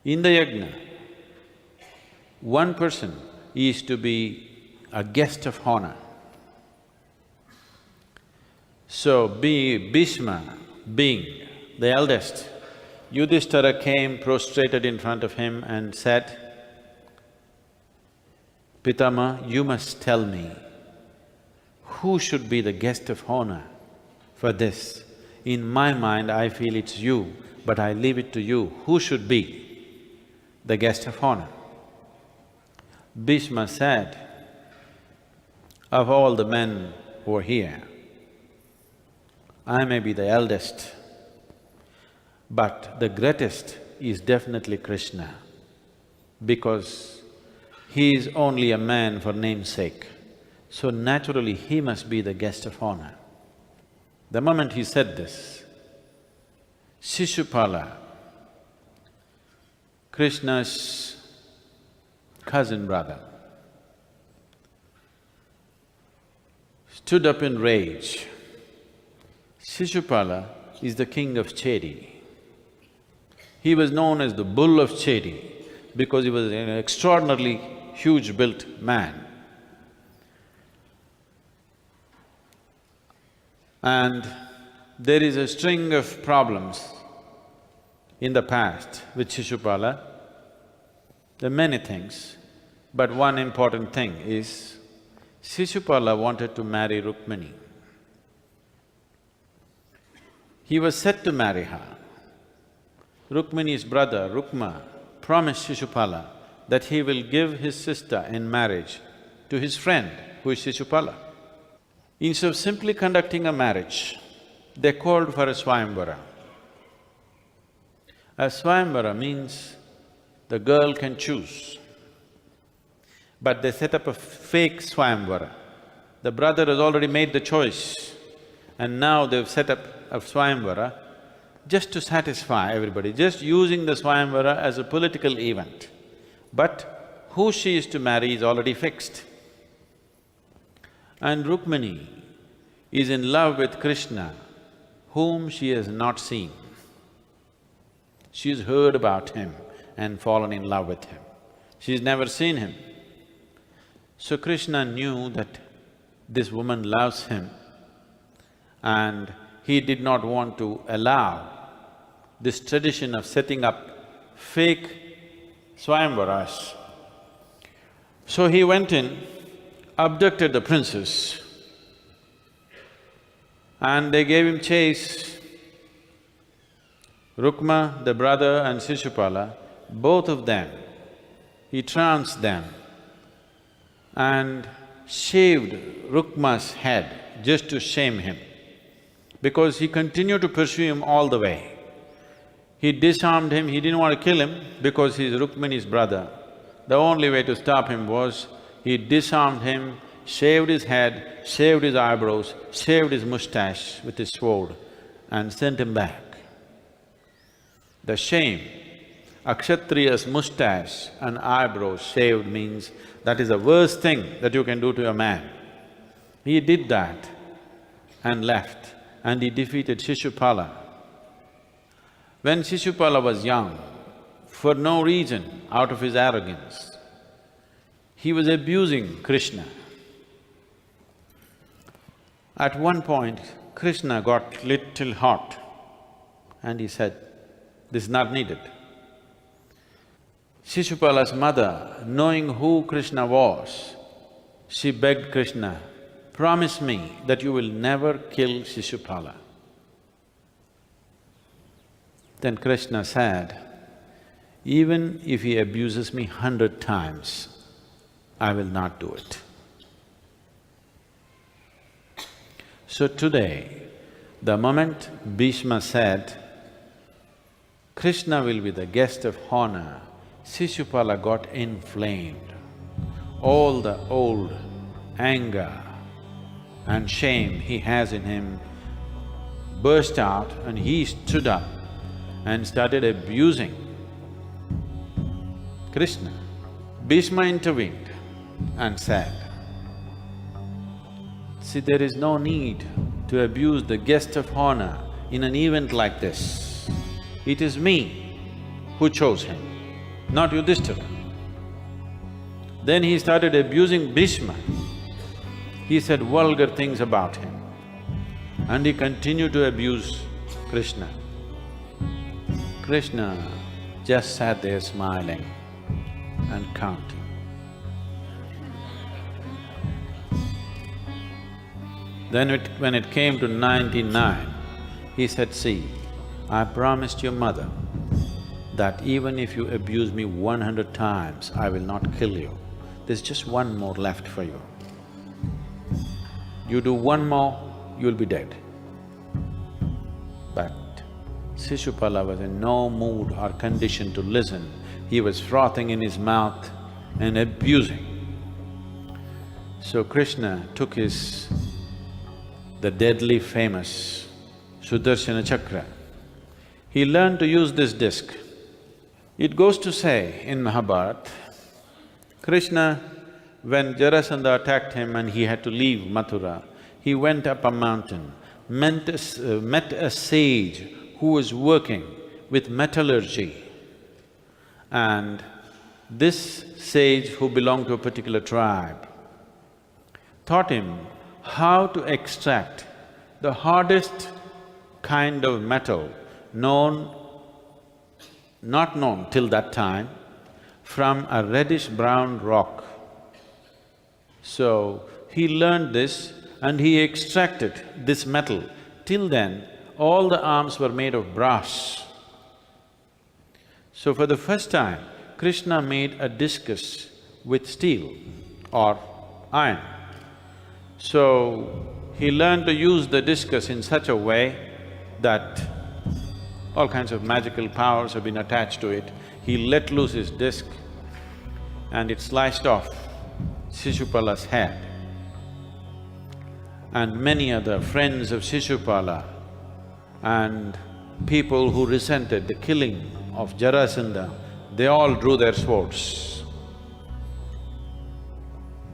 In the yajna, one person is to be a guest of honor. So, Bhishma being the eldest, Yudhishthira came prostrated in front of him and said, Pitama, you must tell me, who should be the guest of honor for this? In my mind, I feel it's you, but I leave it to you. Who should be the guest of honor? Bhishma said, of all the men who are here, I may be the eldest, but the greatest is definitely Krishna, because he is only a man for namesake, so naturally he must be the guest of honor. The moment he said this, Sishupala, Krishna's cousin brother, stood up in rage. Sishupala is the king of Chedi. He was known as the bull of Chedi because he was an extraordinarily huge-built man. And there is a string of problems in the past with Sishupala. There are many things, but one important thing is Sishupala wanted to marry Rukmini. He was set to marry her. Rukmini's brother, Rukma, promised Sishupala that he will give his sister in marriage to his friend, who is Sishupala. Instead of simply conducting a marriage, they called for a Swayamvara. A Swayamvara means the girl can choose, but they set up a fake Swayamvara. The brother has already made the choice, and now they've set up a Swayamvara just to satisfy everybody, just using the Swayamvara as a political event. But who she is to marry is already fixed. And Rukmini is in love with Krishna, whom she has not seen. She's heard about him and fallen in love with him. She's never seen him. So Krishna knew that this woman loves him, and he did not want to allow this tradition of setting up fake Swayamvaras. So he went in, abducted the princess, and they gave him chase. Rukma, the brother, and Sishupala, both of them, he tranced them and shaved Rukma's head just to shame him, because he continued to pursue him all the way. He disarmed him, he didn't want to kill him because he's Rukmini's brother. The only way to stop him was he disarmed him, shaved his head, shaved his eyebrows, shaved his mustache with his sword and sent him back. The shame, a Kshatriya's mustache and eyebrows shaved means that is the worst thing that you can do to a man. He did that and left, and he defeated Sishupala. When Sishupala was young, for no reason, out of his arrogance, he was abusing Krishna. At one point, Krishna got little hot and he said, this is not needed. Sishupala's mother, knowing who Krishna was, she begged Krishna, promise me that you will never kill Sishupala. Then Krishna said, even if he abuses me 100 times, I will not do it. So today, the moment Bhishma said, Krishna will be the guest of honor, Sishupala got inflamed. All the old anger and shame he has in him burst out, and he stood up and started abusing Krishna. Bhishma intervened and said, see, there is no need to abuse the guest of honor in an event like this. It is me who chose him. not Yudhishthira. Then he started abusing Bhishma. He said vulgar things about him. And he continued to abuse Krishna. Krishna just sat there smiling and counting. Then when it came to 99, he said, see, I promised your mother that even if you abuse me 100 times, I will not kill you. There's just one more left for you. You do one more, you'll be dead. But Sishupala was in no mood or condition to listen. He was frothing in his mouth and abusing. So Krishna took the deadly famous Sudarshana Chakra. He learned to use this disc. It goes to say in Mahabharata, Krishna, when Jarasandha attacked him and he had to leave Mathura, he went up a mountain, met a sage who was working with metallurgy. And this sage, who belonged to a particular tribe, taught him how to extract the hardest kind of metal not known till that time, from a reddish-brown rock. So, he learned this and he extracted this metal. Till then, all the arms were made of brass. So for the first time, Krishna made a discus with steel or iron. So, he learned to use the discus in such a way that all kinds of magical powers have been attached to it. He let loose his disc and it sliced off Sishupala's head. And many other friends of Sishupala and people who resented the killing of Jarasandha, they all drew their swords.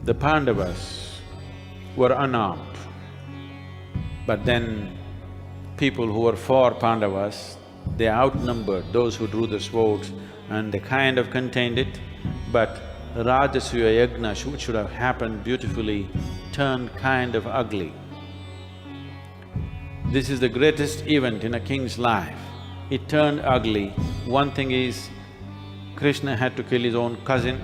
The Pandavas were unarmed, but then people who were for Pandavas, they outnumbered those who drew the swords and they kind of contained it, but Rajasuya Yajna, which should have happened beautifully, turned kind of ugly. This is the greatest event in a king's life. It turned ugly. One thing is, Krishna had to kill his own cousin.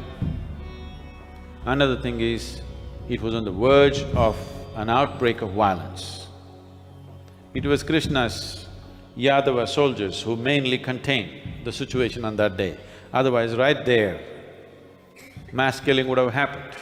Another thing is, it was on the verge of an outbreak of violence. It was Krishna's Yadava soldiers who mainly contained the situation on that day. Otherwise, right there, mass killing would have happened.